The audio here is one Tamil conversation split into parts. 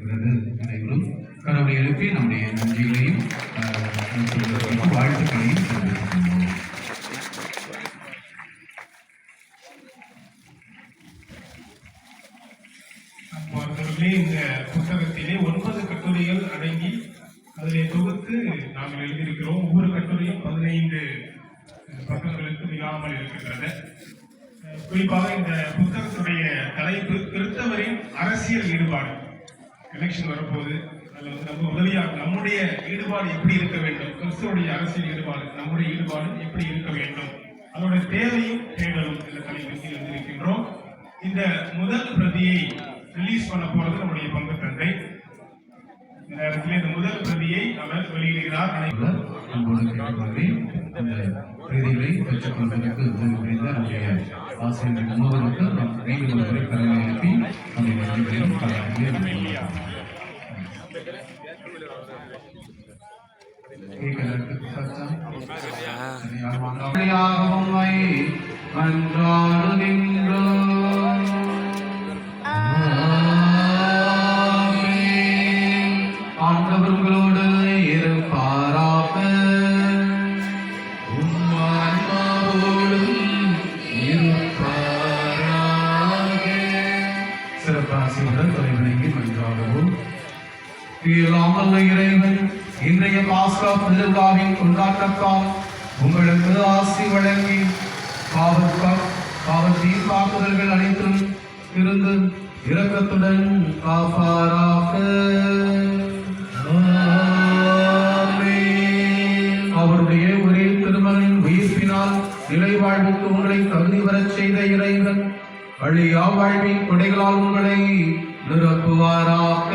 அனைவரும் கடவுளை எழுப்பி நம்முடைய நன்றிகளையும் வாழ்த்துக்களையும் தெரிவிக்கின்றோம். இந்த புத்தகத்திலே 9 கட்டுரைகள் அடங்கி அதிலே தொகுத்து நாங்கள் எழுதியிருக்கிறோம். ஒவ்வொரு கட்டுரையும் 15 பக்கங்களுக்கு மிகாமல் இருக்கின்றது. குறிப்பாக இந்த புத்தகத்துடைய தலைப்பு கிறிஸ்தவரின் அரசியல் ஈடுபாடு. எலெக்ஷன் வரப்போது அதில் நம்ம உதவியாக நம்முடைய ஈடுபாடு எப்படி இருக்க வேண்டும், கிறிஸ்தவருடைய அரசியல் ஈடுபாடு நம்முடைய ஈடுபாடு எப்படி இருக்க வேண்டும், அதோட தேவையும் தேடலும் இந்த தலைப்பில் எழுதியிருக்கின்றோம். இந்த முதல் பிரதியை ரிலீஸ் பண்ண போறது நம்முடைய பங்கு தந்தை. இந்த இடத்துல இந்த முதல் பிரதியை அவர் வெளியிடுகிறார். பிரதிகளை பெற்றுக்கொள்வதற்கு உதவி புரிந்த நம்முடைய ஆசிரியர் முன்னோருக்கு நாம் மீண்டும் ஒரு முறை கருணை எழுப்பி நம்முடைய நன்றிகளையும் ஆண்டவர்களோடு இருப்பாராக. சிறப்பாசியுடன் தலைவணங்கி மன்றாகவும். இறைவன் இன்றைய பாஸ்கா திருவிழாவின் கொண்டாட்டத்தால் உங்களுக்கு ஆசி வழங்கி பாவத்தின் தாக்குதல்கள் அனைத்தும் இருந்து இரக்கத்துடன் காப்பாராக. அவருடைய ஒரே திருமகனின் உயிர்ப்பினால் நிலைவாழ்வுக்கு உங்களை தகுதி வரச் செய்த இறைவன் அழியா வாழ்வின் கொடைகளால் உங்களை நிரப்புவாராக.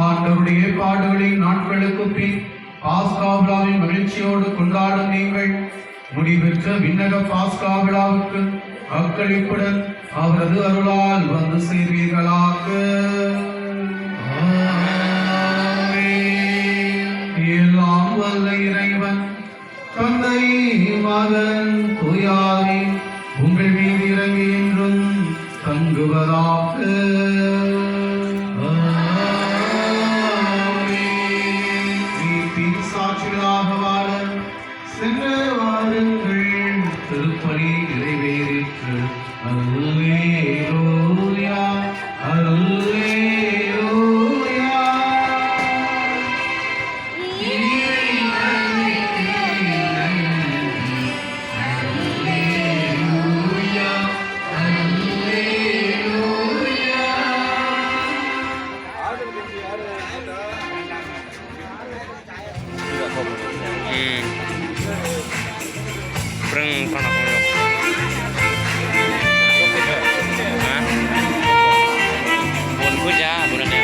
ஆண்டவருடைய பாடுகளின் நாட்களுக்கு பின் பாஸ்கா விழாவின் மகிழ்ச்சியோடு கொண்டாடும் நீங்கள் முடிவெற்ற விண்ணக பாஸ்கா விழாவுக்கு அக்களிப்புடன் அவரது அருளால் வந்து சேர்வீர்களாக. எல்லாம் வல்ல இறைவன் தந்தை மகன் தூயாவி உங்கள் மீது இறங்கி என்றும் தங்குவதாக. சாட்சிகளாக வாழ சென்ற வாருங்கள். திருப்பலி நிறைவேறிற்று. அல்லேலூயா அல்லேலூயா. Preng panak mo. Ha? Bon ko ja, bulan niya.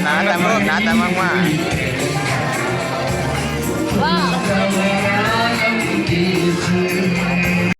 Sana, nada mama. Wow.